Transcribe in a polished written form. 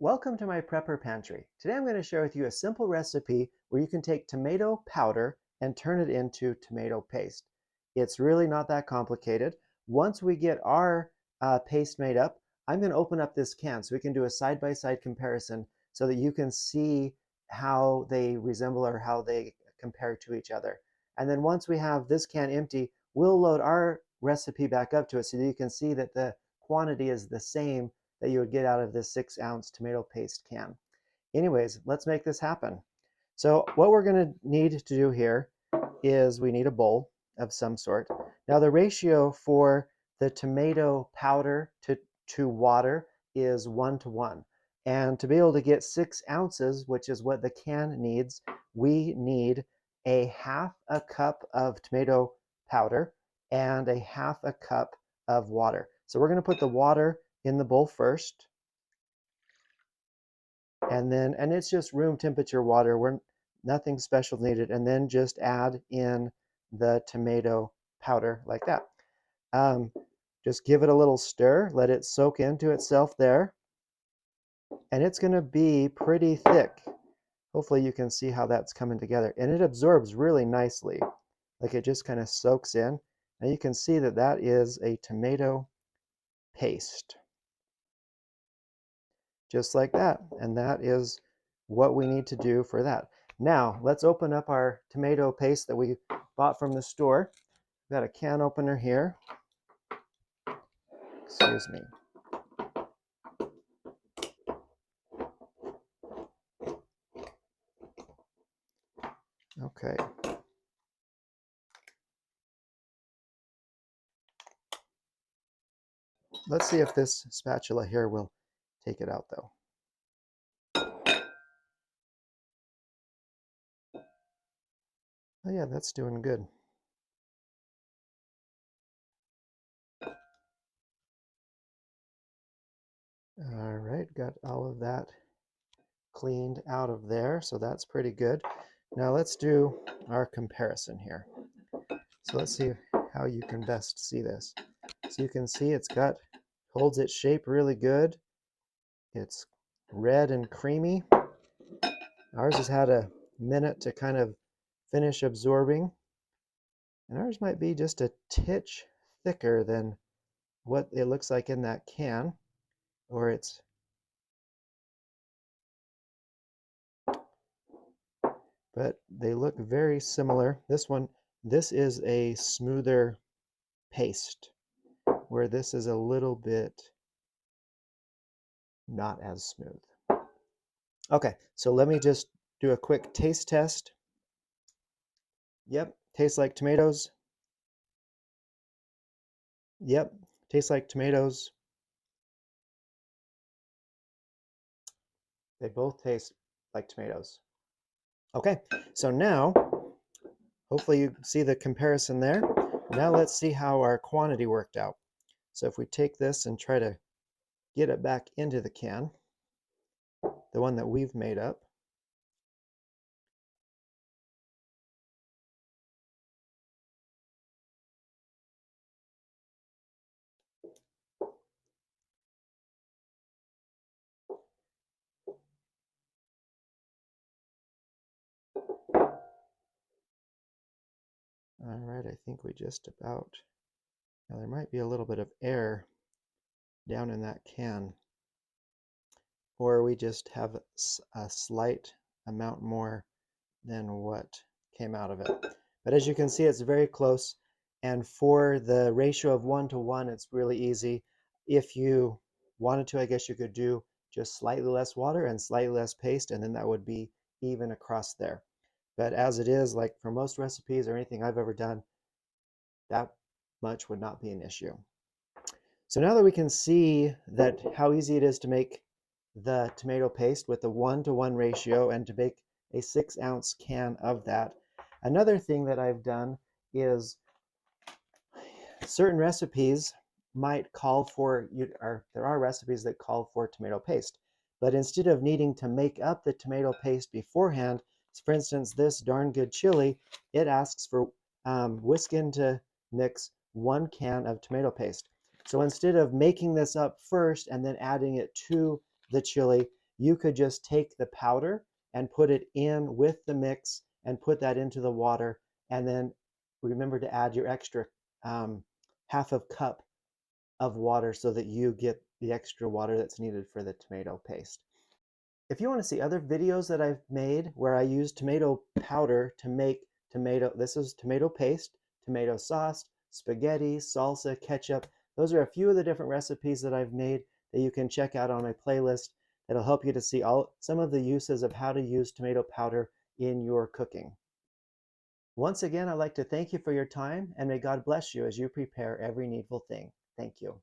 Welcome to my prepper pantry. Today I'm going to share with you a simple recipe where you can take tomato powder and turn it into tomato paste. It's really not that complicated. Once we get our paste made up, I'm going to open up this can so we can do a side-by-side comparison so that you can see how they resemble or how they compare to each other. And then once we have this can empty, we'll load our recipe back up to it so that you can see that the quantity is the same that you would get out of this 6-ounce tomato paste can. Anyways, let's make this happen. So what we're going to need to do here is we need a bowl of some sort. Now the ratio for the tomato powder to water is 1:1. And to be able to get 6 ounces, which is what the can needs, we need a half a cup of tomato powder and a half a cup of water. So we're going to put the water in the bowl first, and it's just room temperature water. Nothing special needed, and then just add in the tomato powder like that. Just give it a little stir, let it soak into itself there, and it's going to be pretty thick. Hopefully you can see how that's coming together, and it absorbs really nicely, like it just kind of soaks in. And you can see that that is a tomato paste. Just like that. And that is what we need to do for that. Now, let's open up our tomato paste that we bought from the store. We've got a can opener here. Excuse me. Okay. Let's see if this spatula here will take it out, though. Oh yeah, that's doing good. All right, got all of that cleaned out of there, so that's pretty good. Now let's do our comparison here. So let's see how you can best see this. So you can see holds its shape really good. It's red and creamy. Ours has had a minute to kind of finish absorbing. And ours might be just a titch thicker than what it looks like in that can. But they look very similar. This is a smoother paste, where this is a little bit not as smooth. Okay, so let me just do a quick taste test. Yep, tastes like tomatoes. Yep, tastes like tomatoes. They both taste like tomatoes. Okay, so now, hopefully you see the comparison there. Now let's see how our quantity worked out. So if we take this and try to get it back into the can, the one that we've made up, all right, I think we just about, now there might be a little bit of air down in that can, or we just have a slight amount more than what came out of it. But as you can see, it's very close. And for the ratio of 1:1, it's really easy. If you wanted to, I guess you could do just slightly less water and slightly less paste, and then that would be even across there. But as it is, like for most recipes or anything I've ever done, that much would not be an issue. So now that we can see that how easy it is to make the tomato paste with the 1:1 ratio and to make a 6-ounce can of that, another thing that I've done is certain recipes might call for, there are recipes that call for tomato paste. But instead of needing to make up the tomato paste beforehand, for instance, this Darn Good chili, it asks for whisk into mix 1 can of tomato paste. So instead of making this up first and then adding it to the chili, you could just take the powder and put it in with the mix and put that into the water, and then remember to add your extra half a cup of water so that you get the extra water that's needed for the tomato paste. If you want to see other videos that I've made where I use tomato powder to make this is tomato paste, tomato sauce, spaghetti, salsa, ketchup. Those are a few of the different recipes that I've made that you can check out on my playlist. That'll help you to see some of the uses of how to use tomato powder in your cooking. Once again, I'd like to thank you for your time, and may God bless you as you prepare every needful thing. Thank you.